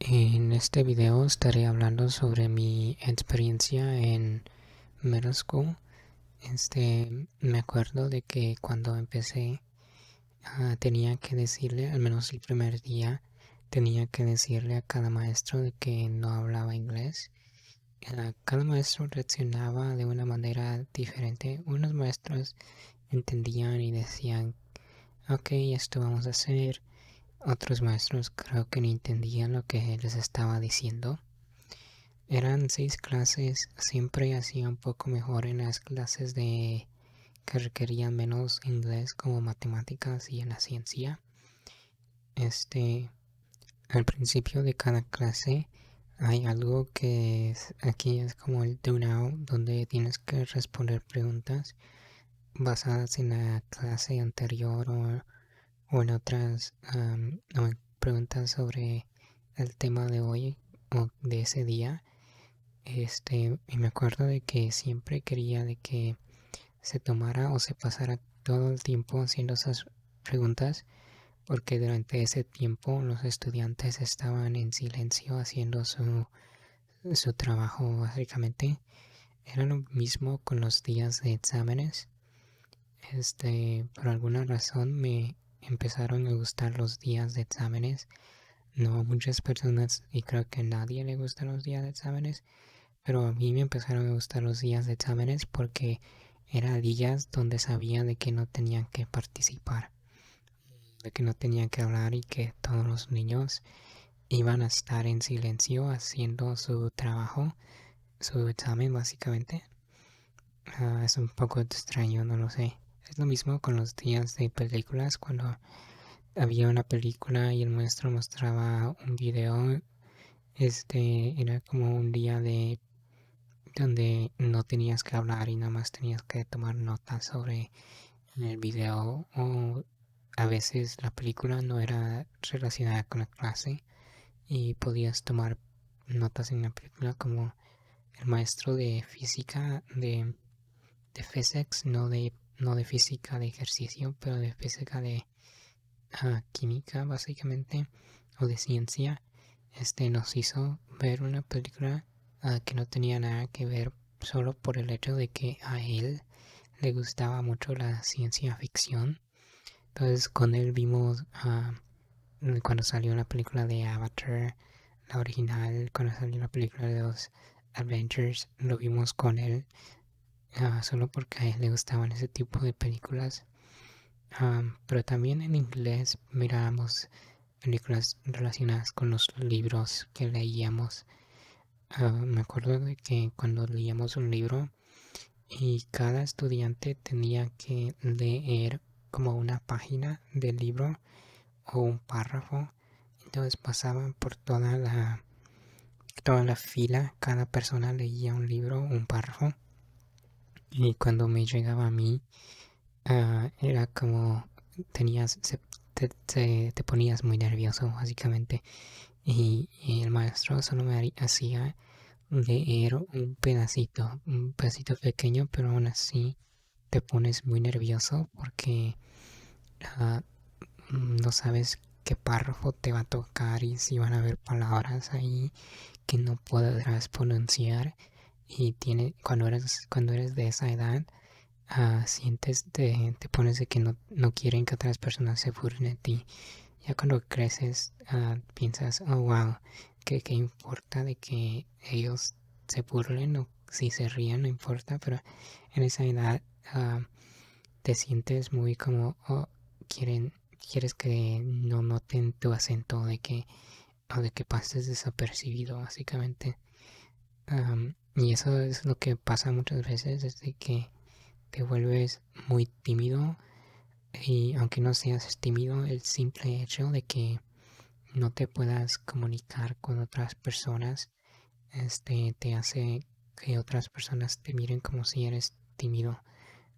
En este video estaré hablando sobre mi experiencia en middle school. Me acuerdo de que cuando empecé tenía que decirle, al menos el primer día, tenía que decirle a cada maestro de que no hablaba inglés. Cada maestro reaccionaba de una manera diferente. Unos maestros entendían y decían, ok, esto vamos a hacer. Otros maestros creo que no entendían lo que les estaba diciendo. Eran 6 clases, siempre hacía un poco mejor en las clases de que requerían menos inglés como matemáticas y en la ciencia. Este, Al principio de cada clase hay algo que aquí es como el do now, donde tienes que responder preguntas basadas en la clase anterior o en otras o en preguntas sobre el tema de hoy o de ese día. Y me acuerdo de que siempre quería de que se tomara o se pasara todo el tiempo haciendo esas preguntas, porque durante ese tiempo los estudiantes estaban en silencio haciendo su trabajo básicamente. Era lo mismo con los días de exámenes. Por alguna razón me empezaron a gustar los días de exámenes. No a muchas personas, y creo que a nadie le gustan los días de exámenes, pero a mí me empezaron a gustar los días de exámenes porque eran días donde sabía de que no tenían que participar, de que no tenían que hablar y que todos los niños iban a estar en silencio haciendo su trabajo, su examen básicamente. Es un poco extraño, no lo sé. Es lo mismo con los días de películas, cuando había una película y el maestro mostraba un video. Era como un día de donde no tenías que hablar y nada más tenías que tomar notas sobre el video, o a veces la película no era relacionada con la clase y podías tomar notas en la película, como el maestro de física de physics, no de física de ejercicio, pero de física de química básicamente, o de ciencia. Nos hizo ver una película que no tenía nada que ver, solo por el hecho de que a él le gustaba mucho la ciencia ficción. Entonces con él vimos cuando salió la película de Avatar, la original, cuando salió la película de los Avengers, lo vimos con él, solo porque a él le gustaban ese tipo de películas. Pero también en inglés mirábamos películas relacionadas con los libros que leíamos. Me acuerdo de que cuando leíamos un libro y cada estudiante tenía que leer como una página del libro o un párrafo, entonces pasaban por toda la fila, cada persona leía un libro, un párrafo, y cuando me llegaba a mí, era como te ponías muy nervioso básicamente, y el maestro solo me hacía leer un pedacito pequeño, pero aún así te pones muy nervioso porque uh, no sabes qué párrafo te va a tocar y si van a haber palabras ahí que no podrás pronunciar. Y cuando eres de esa edad, te pones de que no quieren que otras personas se burlen de ti. Ya cuando creces, piensas, oh wow, que importa de que ellos se burlen, o si se rían, no importa, pero en esa edad te sientes muy como, oh, quieres que no noten tu acento, o de que pases desapercibido básicamente. Y eso es lo que pasa muchas veces, es de que te vuelves muy tímido, y aunque no seas tímido, el simple hecho de que no te puedas comunicar con otras personas, te hace que otras personas te miren como si eres tímido,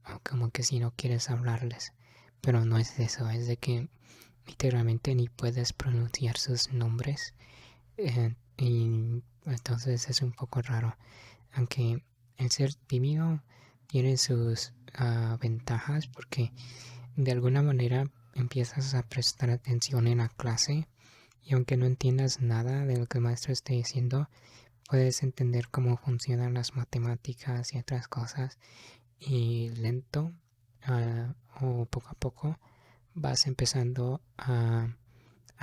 o como que si no quieres hablarles. Pero no es eso, es de que literalmente ni puedes pronunciar sus nombres, y entonces es un poco raro. Aunque el ser tímido tiene sus ventajas, porque de alguna manera empiezas a prestar atención en la clase y aunque no entiendas nada de lo que el maestro esté diciendo, puedes entender cómo funcionan las matemáticas y otras cosas, y lento o poco a poco vas empezando a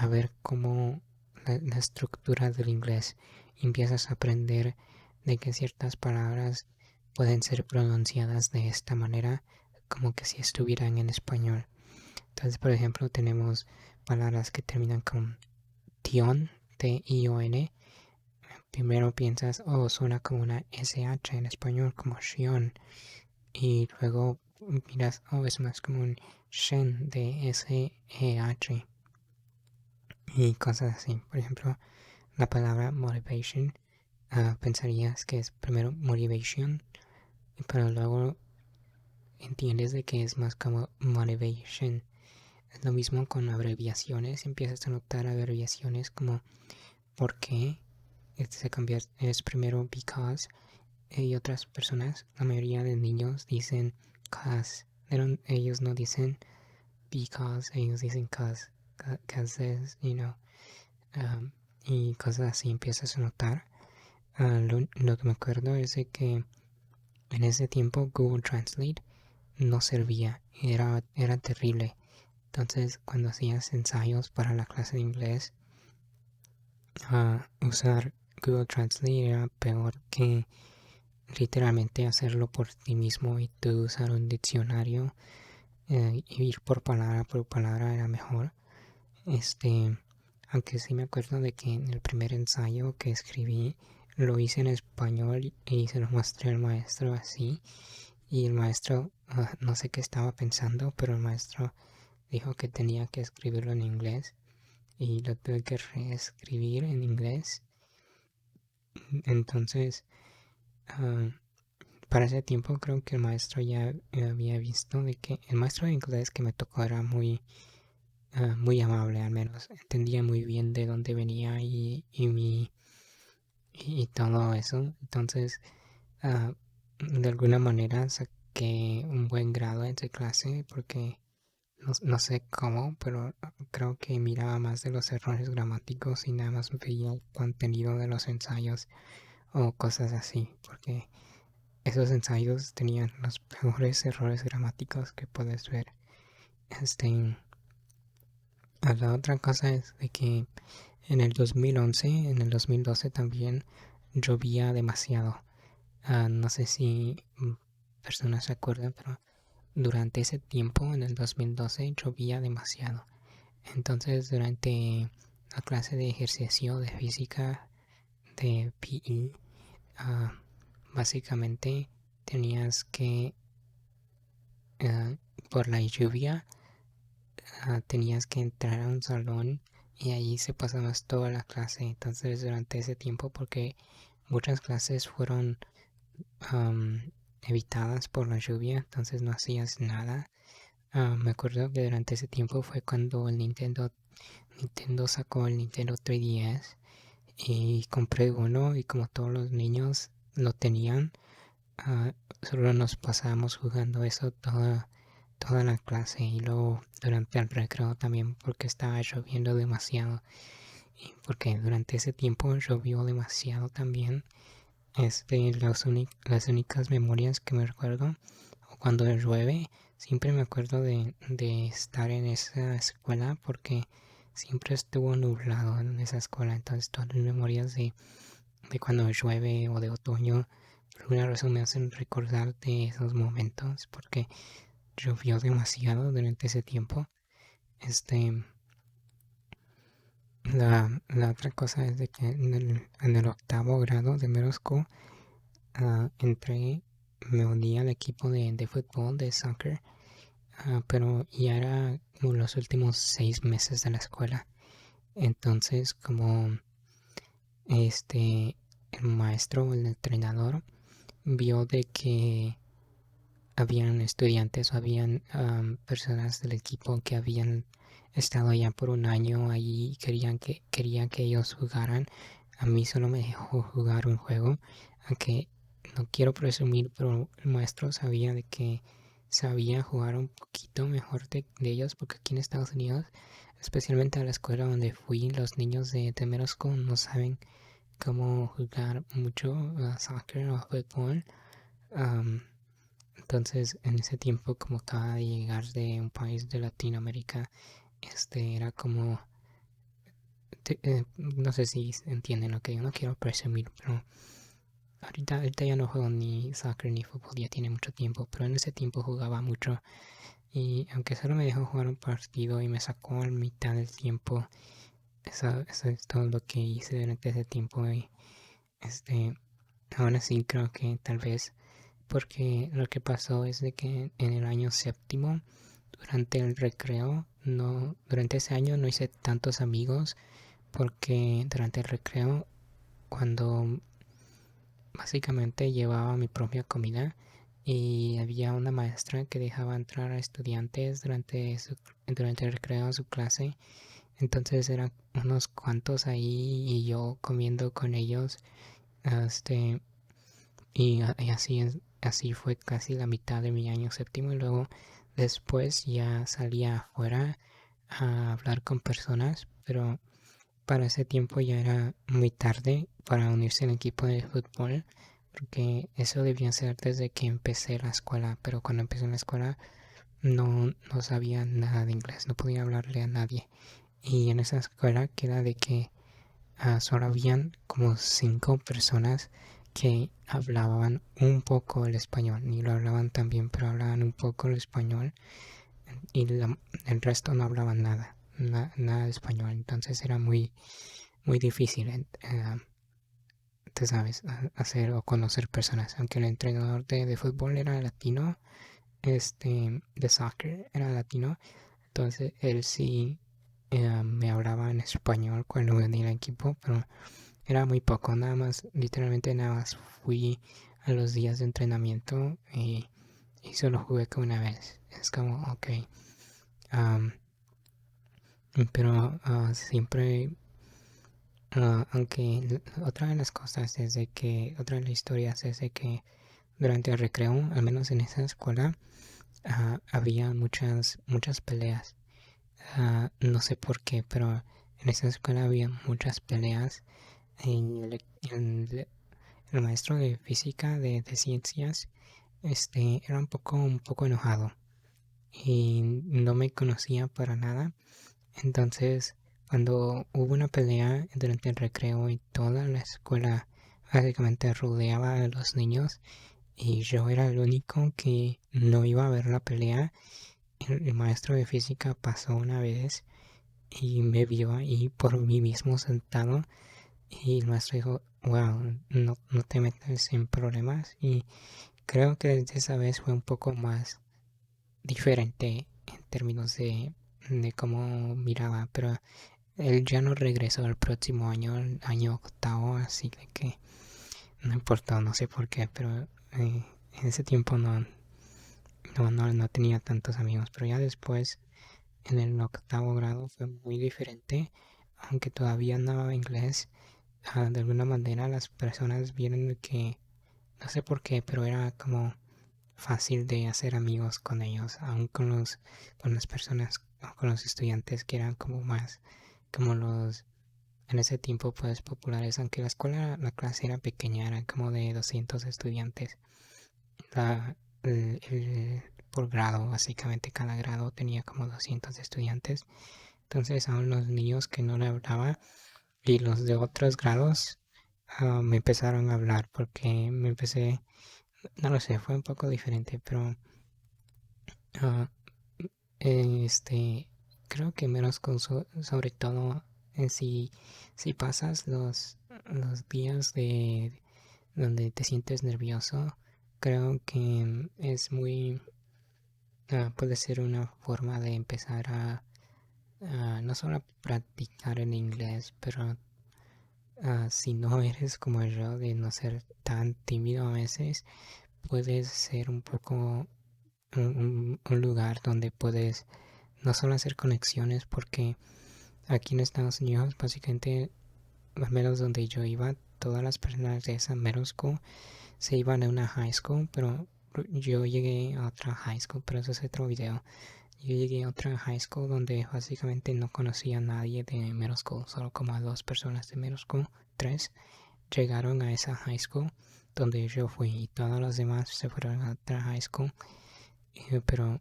ver cómo la estructura del inglés. Empiezas a aprender de que ciertas palabras pueden ser pronunciadas de esta manera, como que si estuvieran en español. Entonces, por ejemplo, tenemos palabras que terminan con tion, T-I-O-N. Primero piensas, oh, suena como una SH en español, como shion. Y luego miras, oh, es más como un shen, de S-E-H. Y cosas así. Por ejemplo, la palabra motivation, pensarías que es primero motivation, pero luego entiendes de que es más como motivation. Es lo mismo con abreviaciones, empiezas a notar abreviaciones como por qué, se cambia, es primero because, y otras personas, la mayoría de niños dicen cause, ellos no dicen because, ellos dicen cause es, um, y cosas así empiezas a notar. Lo que me acuerdo es de que en ese tiempo Google Translate no servía, era terrible. Entonces, cuando hacías ensayos para la clase de inglés, usar Google Translate era peor que literalmente hacerlo por ti mismo y tú usar un diccionario, ir por palabra era mejor. Aunque sí me acuerdo de que en el primer ensayo que escribí lo hice en español y se lo mostré al maestro así, y el maestro no sé qué estaba pensando, pero el maestro dijo que tenía que escribirlo en inglés y lo tuve que reescribir en inglés. Entonces, para ese tiempo creo que el maestro ya había visto de que el maestro de inglés que me tocó era muy amable, al menos entendía muy bien de dónde venía y todo eso. Entonces, de alguna manera saqué un buen grado en esa clase porque no sé cómo, pero creo que miraba más de los errores gramáticos y nada más veía el contenido de los ensayos o cosas así, porque esos ensayos tenían los peores errores gramáticos que puedes ver. Este, la otra cosa es de que en el 2011, en el 2012 también llovía demasiado. No sé si personas se acuerdan, pero durante ese tiempo, en el 2012, llovía demasiado. Entonces, durante la clase de ejercicio de física de PE, básicamente tenías que, por la lluvia, tenías que entrar a un salón y allí se pasaba toda la clase. Entonces, durante ese tiempo, porque muchas clases fueron evitadas por la lluvia, entonces no hacías nada. Me acuerdo que durante ese tiempo fue cuando el Nintendo sacó el Nintendo 3DS y compré uno y como todos los niños lo tenían, solo nos pasábamos jugando eso toda la clase y luego durante el recreo también porque estaba lloviendo demasiado y porque durante ese tiempo llovió demasiado también. Las únicas memorias que me recuerdo cuando llueve, siempre me acuerdo de estar en esa escuela porque siempre estuvo nublado en esa escuela. Entonces todas las memorias de cuando llueve o de otoño, por alguna razón me hacen recordar de esos momentos porque llovió demasiado durante ese tiempo. Este, la otra cosa es de que en el octavo grado de middle school, entré, me uní al equipo de fútbol, de soccer, pero ya era como los últimos 6 meses de la escuela. Entonces, como el maestro, el entrenador, vio de que habían estudiantes o habían personas del equipo que habían estado ya por un año allí y querían que ellos jugaran. A mí solo me dejó jugar un juego, aunque no quiero presumir, pero el maestro sabía de que sabía jugar un poquito mejor de ellos, porque aquí en Estados Unidos especialmente a la escuela donde fui, los niños de middle school no saben cómo jugar mucho soccer o fútbol. Um, entonces, en ese tiempo, como acaba de llegar de un país de Latinoamérica, era como, no sé si entienden lo que yo no quiero presumir, pero ahorita ya no juego ni soccer ni fútbol, ya tiene mucho tiempo, pero en ese tiempo jugaba mucho. Y aunque solo me dejó jugar un partido y me sacó a mitad del tiempo, eso es todo lo que hice durante ese tiempo. Y este, aún así creo que tal vez porque lo que pasó es de que en el año séptimo, durante el recreo, no, durante ese año no hice tantos amigos porque durante el recreo, cuando básicamente llevaba mi propia comida y había una maestra que dejaba entrar a estudiantes durante el recreo a su clase, entonces eran unos cuantos ahí y yo comiendo con ellos, este, y así fue casi la mitad de mi año séptimo y luego después ya salía afuera a hablar con personas, pero para ese tiempo ya era muy tarde para unirse al equipo de fútbol, porque eso debía ser desde que empecé la escuela, pero cuando empecé la escuela no sabía nada de inglés, no podía hablarle a nadie. Y en esa escuela que era de que solo habían como 5 personas que hablaban un poco el español, ni lo hablaban tan bien, pero hablaban un poco el español y el resto no hablaban nada de español, entonces era muy difícil, tú sabes, hacer o conocer personas, aunque el entrenador de fútbol era latino, de soccer era latino, entonces él sí me hablaba en español cuando venía al equipo, pero era muy poco, nada más, literalmente nada más fui a los días de entrenamiento y solo jugué con una vez. Es como, ok. Um, pero siempre, aunque otra de las cosas es de que, otra de las historias es de que durante el recreo, al menos en esa escuela, había muchas peleas. No sé por qué, pero en esa escuela había muchas peleas. En el maestro de física de ciencias era un poco enojado y no me conocía para nada. Entonces, cuando hubo una pelea durante el recreo y toda la escuela básicamente rodeaba a los niños y yo era el único que no iba a ver la pelea, el maestro de física pasó una vez y me vio ahí por mí mismo sentado y el maestro dijo, wow, no te metas en problemas. Y creo que desde esa vez fue un poco más diferente en términos de cómo miraba, pero él ya no regresó el próximo año, el año octavo, así que no importó, no sé por qué, pero en ese tiempo no tenía tantos amigos, pero ya después en el octavo grado fue muy diferente, aunque todavía no hablaba inglés, de alguna manera las personas vieron que, no sé por qué, pero era como fácil de hacer amigos con ellos, aún con las personas, con los estudiantes que eran como más, como los, en ese tiempo pues populares, aunque la clase era pequeña, eran como de 200 estudiantes, la, por grado, básicamente cada grado tenía como 200 estudiantes, entonces aún los niños que no le hablaba y los de otros grados me empezaron a hablar porque no lo sé, fue un poco diferente, pero uh, creo que menos sobre todo si pasas los días de donde te sientes nervioso, creo que es puede ser una forma de empezar no solo a practicar el inglés, pero si no eres como yo de no ser tan tímido a veces, puedes ser un poco un lugar donde puedes no solo hacer conexiones, porque aquí en Estados Unidos básicamente, al menos donde yo iba, todas las personas de esa middle school se iban a una high school, pero yo llegué a otra high school, pero eso es otro video. yo llegué a otra high school donde básicamente no conocía a nadie de middle school, solo como a 2 personas de middle school, 3 llegaron a esa high school donde yo fui y todos los demás se fueron a otra high school. Pero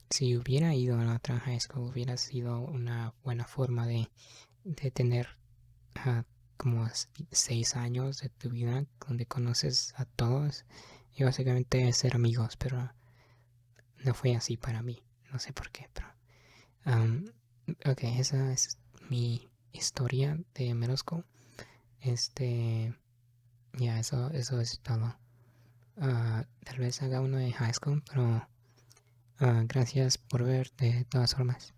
si hubiera ido a la otra high school hubiera sido una buena forma de tener como 6 años de tu vida donde conoces a todos y básicamente ser amigos, pero no fue así para mí, no sé por qué, pero um, ok, esa es mi historia de middle school. Ya, eso es todo. Tal vez haga uno de high school, pero gracias por ver de todas formas.